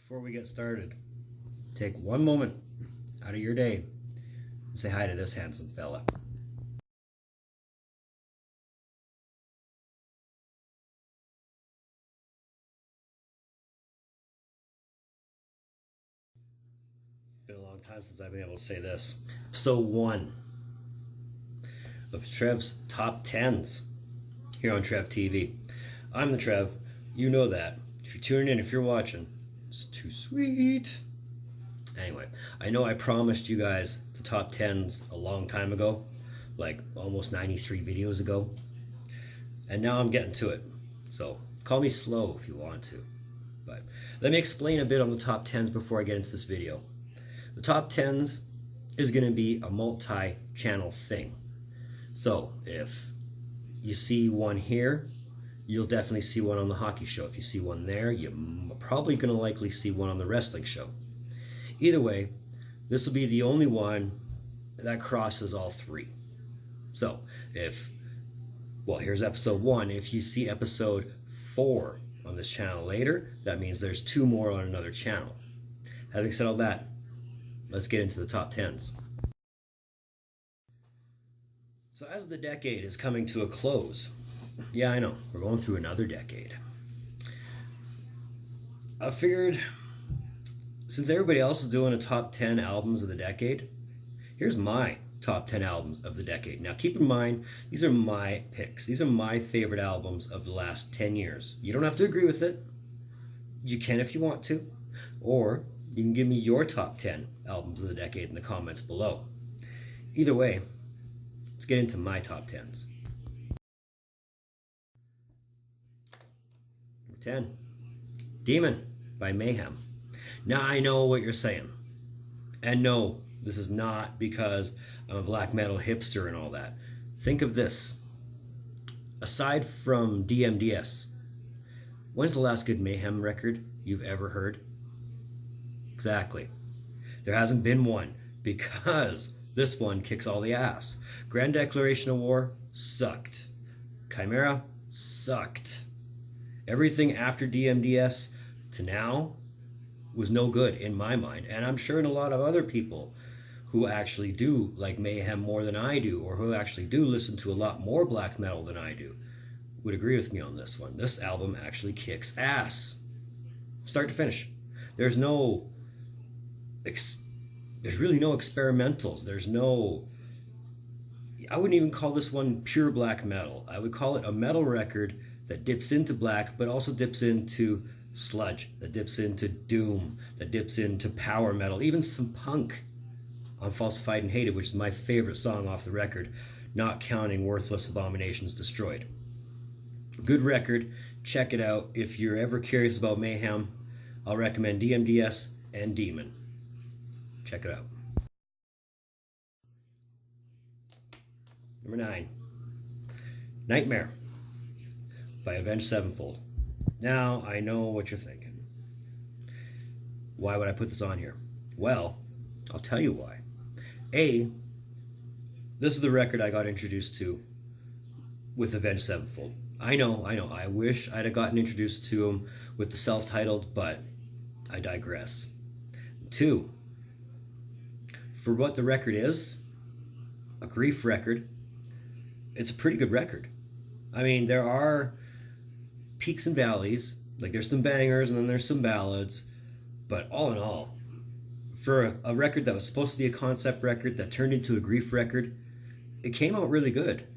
Before we get started, take one moment out of your day and say hi to this handsome fella. Been a long time since I've been able to say this. Episode 1 of Trev's Top 10s here on Trev TV. I'm the Trev. You know that. If you're tuning in, if you're watching, it's too sweet. Anyway, I know I promised you guys the top 10s a long time ago, like almost 93 videos ago, and now I'm getting to it. So call me slow if you want to. But let me explain a bit on the top 10s before I get into this video. The top 10s is going to be a multi-channel thing. So if you see one here, you'll definitely see one on the hockey show. If you see one there, you're probably going to likely see one on the wrestling show. Either way, this will be the only one that crosses all three. So here's episode 1. If you see episode 4 on this channel later, that means there's 2 more on another channel. Having said all that, let's get into the top 10s. So as the decade is coming to a close, yeah, I know, we're going through another decade. I figured, since everybody else is doing a top 10 albums of the decade, here's my top 10 albums of the decade. Now keep in mind, these are my picks. These are my favorite albums of the last 10 years. You don't have to agree with it. You can if you want to. Or you can give me your top 10 albums of the decade in the comments below. Either way, let's get into my top 10s. Number 10, Demon by Mayhem. Now I know what you're saying. And no, this is not because I'm a black metal hipster and all that. Think of this. Aside from DMDS, when's the last good Mayhem record you've ever heard? Exactly. There hasn't been one because this one kicks all the ass. Grand Declaration of War sucked. Chimera sucked. Everything after DMDS to now was no good in my mind, and I'm sure in a lot of other people who actually do like Mayhem more than I do, or who actually do listen to a lot more black metal than I do, would agree with me on this one. This album actually kicks ass, start to finish. There's really no experimentals. I wouldn't even call this one pure black metal. I would call it a metal record that dips into black, but also dips into sludge, that dips into doom, that dips into power metal, even some punk on Falsified and Hated, which is my favorite song off the record, not counting Worthless Abominations Destroyed. Good record, check it out. If you're ever curious about Mayhem, I'll recommend DMDS and Demon. Check it out. Number 9, Nightmare by Avenged Sevenfold. Now, I know what you're thinking. Why would I put this on here? Well, I'll tell you why. A, this is the record I got introduced to with Avenged Sevenfold. I know. I wish I'd have gotten introduced to them with the self-titled, but I digress. 2, for what the record is, a grief record, it's a pretty good record. I mean, there are peaks and valleys, like there's some bangers and then there's some ballads, but all in all, for a record that was supposed to be a concept record that turned into a grief record, it came out really good.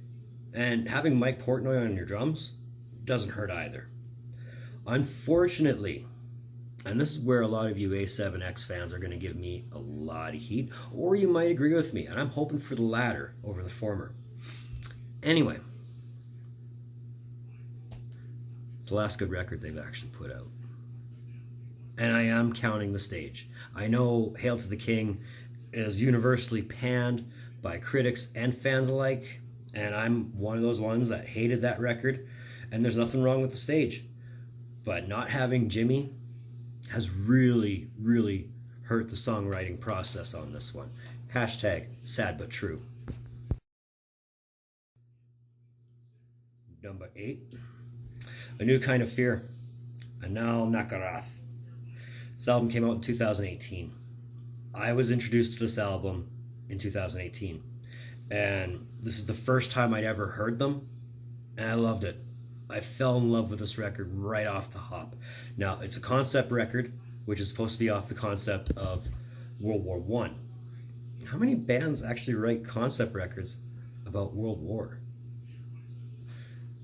And having Mike Portnoy on your drums doesn't hurt either. Unfortunately, and this is where a lot of you A7X fans are going to give me a lot of heat, or you might agree with me, and I'm hoping for the latter over the former. Anyway, it's the last good record they've actually put out. And I am counting the stage. I know Hail to the King is universally panned by critics and fans alike, and I'm one of those ones that hated that record, and there's nothing wrong with the stage. But not having Jimmy has really, really hurt the songwriting process on this one. Hashtag sad but true. Number 8, A New Kind of Fear, Anal Nakarath. This album came out in 2018. I was introduced to this album in 2018, and this is the first time I'd ever heard them, and I loved it. I fell in love with this record right off the hop. Now, it's a concept record, which is supposed to be off the concept of World War One. How many bands actually write concept records about World War?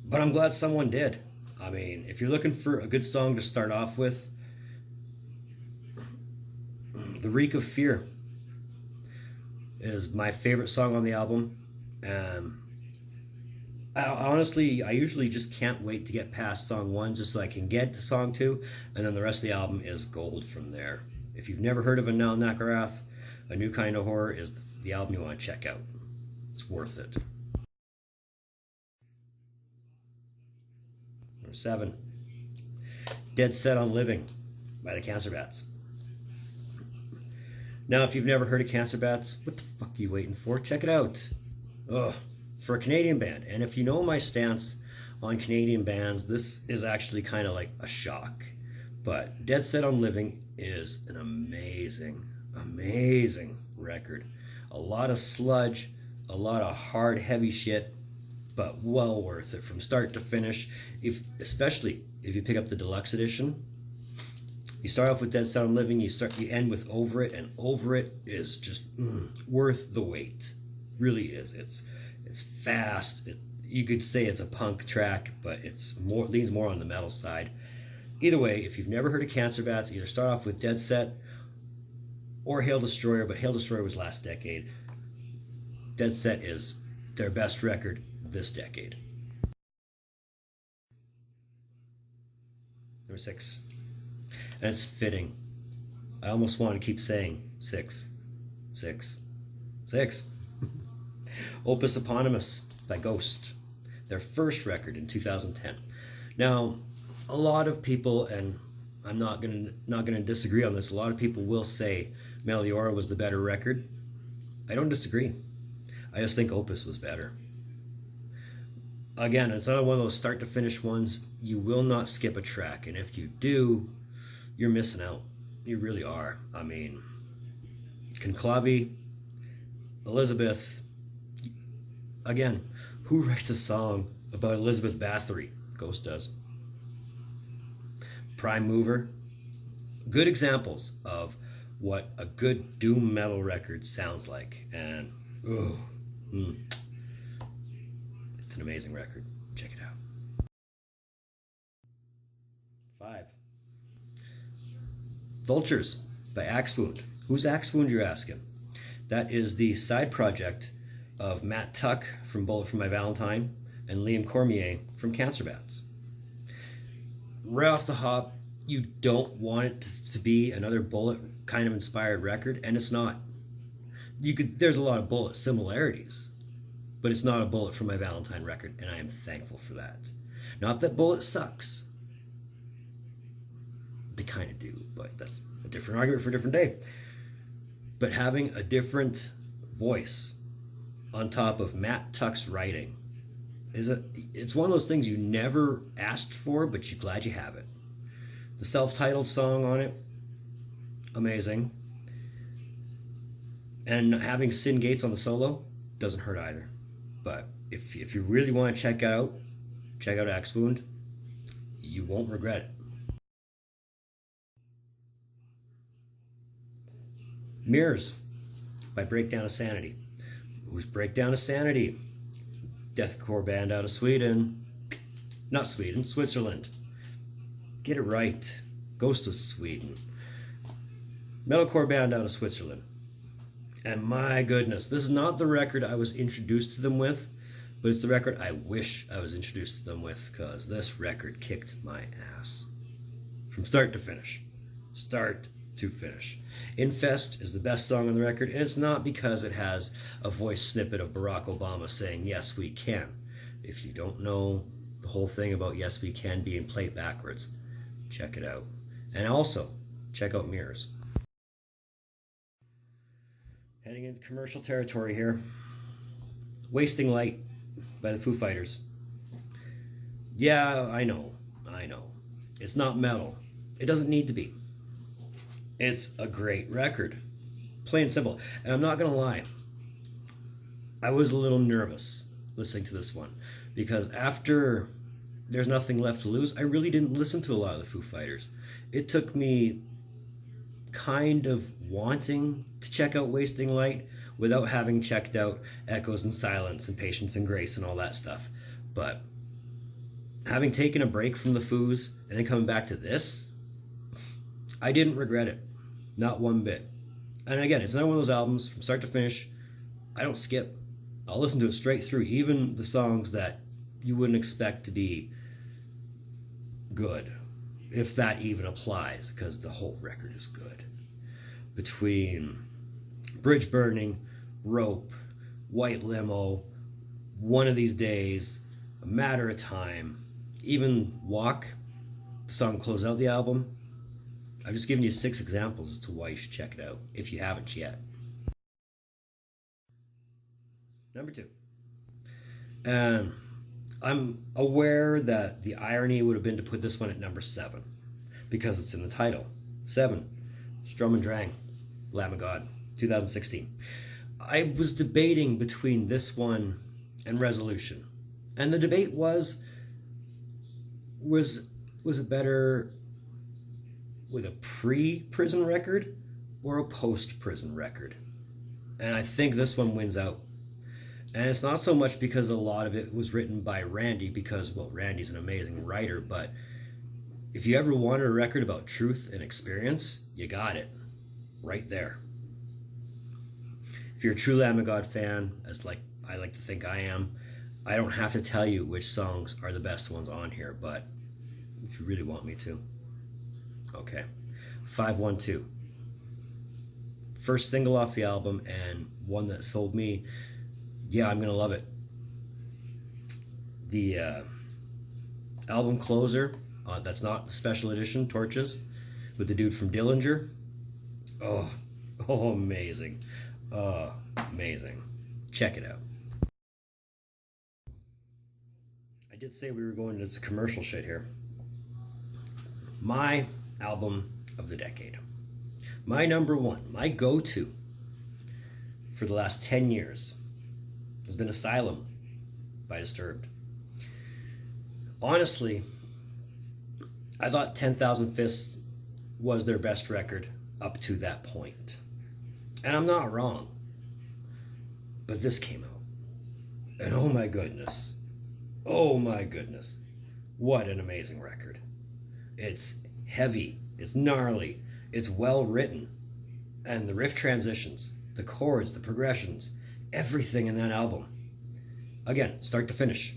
But I'm glad someone did. I mean, if you're looking for a good song to start off with, The Reek of Fear is my favorite song on the album. I usually just can't wait to get past song one just so I can get to song two, and then the rest of the album is gold from there. If you've never heard of A Now Nakarath, A New Kind of Horror is the album you want to check out. It's worth it. Number 7, Dead Set on Living by the Cancer Bats. Now, if you've never heard of Cancer Bats, what the fuck are you waiting for? Check it out. Ugh. For a Canadian band. And if you know my stance on Canadian bands, this is actually kind of like a shock. But Dead Set on Living is an amazing, amazing record. A lot of sludge, a lot of hard, heavy shit, but well worth it from start to finish. Especially if you pick up the deluxe edition. You start off with Dead Set on Living, you end with Over It, and Over It is just worth the wait. Really is. It's fast. You could say it's a punk track, but leans more on the metal side. Either way, if you've never heard of Cancer Bats, either start off with Dead Set or Hail Destroyer, but Hail Destroyer was last decade. Dead Set is their best record this decade. Number 6. And it's fitting. I almost want to keep saying 6. 6. 6. Opus Eponymous by Ghost, their first record in 2010. Now, a lot of people, and I'm not gonna disagree on this, a lot of people will say Meliora was the better record. I don't disagree. I just think Opus was better. Again, it's not one of those start to finish ones. You will not skip a track, and if you do, you're missing out. You really are. I mean, Conclavi, Elizabeth. Again, who writes a song about Elizabeth Bathory? Ghost does. Prime Mover. Good examples of what a good doom metal record sounds like. And, it's an amazing record. Check it out. 5. Vultures by Axe Wound. Who's Axe Wound, you're asking? That is the side project of Matt Tuck from Bullet for My Valentine and Liam Cormier from Cancer Bats. Right off the hop, you don't want it to be another Bullet kind of inspired record, and it's not. There's a lot of Bullet similarities, but it's not a Bullet for My Valentine record, and I am thankful for that. Not that Bullet sucks. They kind of do, but that's a different argument for a different day. But having a different voice on top of Matt Tuck's writing it's one of those things you never asked for, but you're glad you have it. The self-titled song on it, amazing. And having Sin Gates on the solo doesn't hurt either. But if you really want to check out Axe Wound, you won't regret it. Mirrors by Breakdown of Sanity. Who's Breakdown of Sanity? Deathcore band out of Sweden. Not Sweden, Switzerland. Get it right. Ghost of Sweden. Metalcore band out of Switzerland. And my goodness, this is not the record I was introduced to them with, but it's the record I wish I was introduced to them with, because this record kicked my ass. From start to finish. Start to finish. Infest is the best song on the record, and it's not because it has a voice snippet of Barack Obama saying, "Yes, we can." If you don't know the whole thing about "Yes, we can" being played backwards, check it out. And also, check out Mirrors. Heading into commercial territory here. Wasting Light by the Foo Fighters. Yeah, I know. It's not metal. It doesn't need to be. It's a great record. Plain and simple. And I'm not going to lie, I was a little nervous listening to this one because after There's Nothing Left to Lose, I really didn't listen to a lot of the Foo Fighters. It took me kind of wanting to check out Wasting Light without having checked out Echoes and Silence and Patience and Grace and all that stuff. But having taken a break from the Foos and then coming back to this, I didn't regret it. Not one bit. And again, it's not one of those albums from start to finish. I don't skip. I'll listen to it straight through, even the songs that you wouldn't expect to be good, if that even applies, because the whole record is good. Between Bridge Burning, Rope, White Limo, One of These Days, A Matter of Time, even Walk, the song close out the album. I've just given you 6 examples as to why you should check it out, if you haven't yet. Number 2. And I'm aware that the irony would have been to put this one at number 7, because it's in the title. 7, Strum and Drang, Lamb of God, 2016. I was debating between this one and Resolution. And the debate was it better with a pre-prison record or a post-prison record? And I think this one wins out. And it's not so much because a lot of it was written by Randy, because, well, Randy's an amazing writer, but if you ever wanted a record about truth and experience, you got it. Right there. If you're a true Lamb of God fan, as I like to think I am, I don't have to tell you which songs are the best ones on here, but if you really want me to. Okay. 512. First single off the album, and one that sold me. Yeah, I'm going to love it. The album closer, that's not the special edition, Torches, with the dude from Dillinger. Oh, amazing. Amazing. Check it out. I did say we were going into commercial shit here. My album of the decade. My number 1, my go-to for the last 10 years has been Asylum by Disturbed. Honestly, I thought 10,000 Fists was their best record up to that point. And I'm not wrong. But this came out. And oh my goodness. Oh my goodness. What an amazing record. It's heavy. It's gnarly. It's well written. And the riff transitions, the chords, the progressions, everything in that album. Again, start to finish.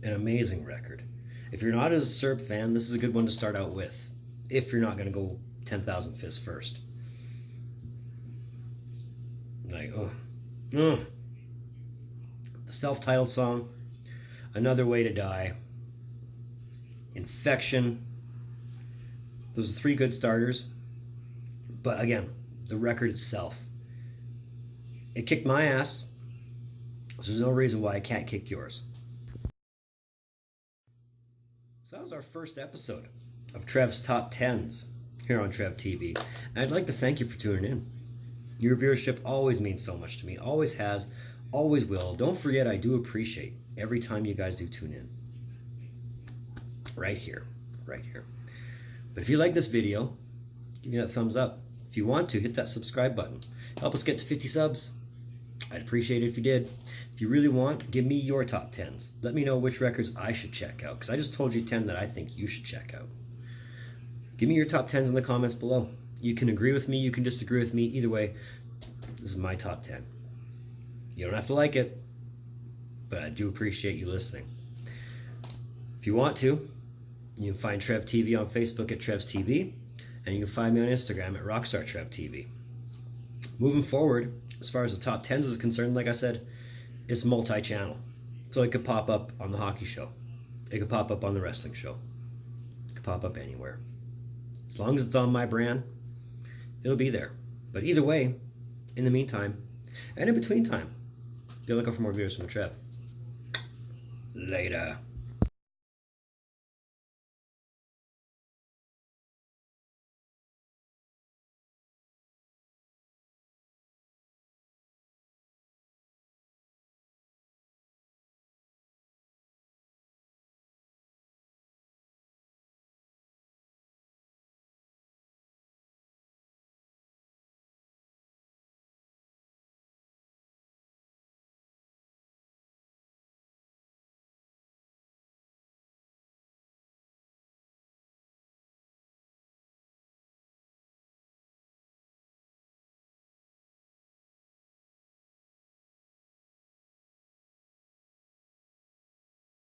An amazing record. If you're not a Disturbed fan, this is a good one to start out with. If you're not going to go 10,000 Fists first. The self-titled song, Another Way to Die, Infection. Those are 3 good starters. But again, the record itself, it kicked my ass, so there's no reason why I can't kick yours. So that was our first episode of Trev's Top 10s here on Trev TV. And I'd like to thank you for tuning in. Your viewership always means so much to me. Always has, always will. Don't forget, I do appreciate every time you guys do tune in. Right here. Right here. But if you like this video, give me that thumbs up. If you want to, hit that subscribe button. Help us get to 50 subs. I'd appreciate it if you did. If you really want, give me your top 10s. Let me know which records I should check out, because I just told you 10 that I think you should check out. Give me your top 10s in the comments below. You can agree with me, you can disagree with me. Either way, this is my top 10. You don't have to like it, but I do appreciate you listening. If you want to, you can find Trev TV on Facebook at Trev's TV, and you can find me on Instagram at Rockstar Trev TV. Moving forward, as far as the top 10s is concerned, like I said, it's multi-channel. So it could pop up on the hockey show. It could pop up on the wrestling show. It could pop up anywhere. As long as it's on my brand, it'll be there. But either way, in the meantime, and in between time, be looking for more videos from Trev. Later.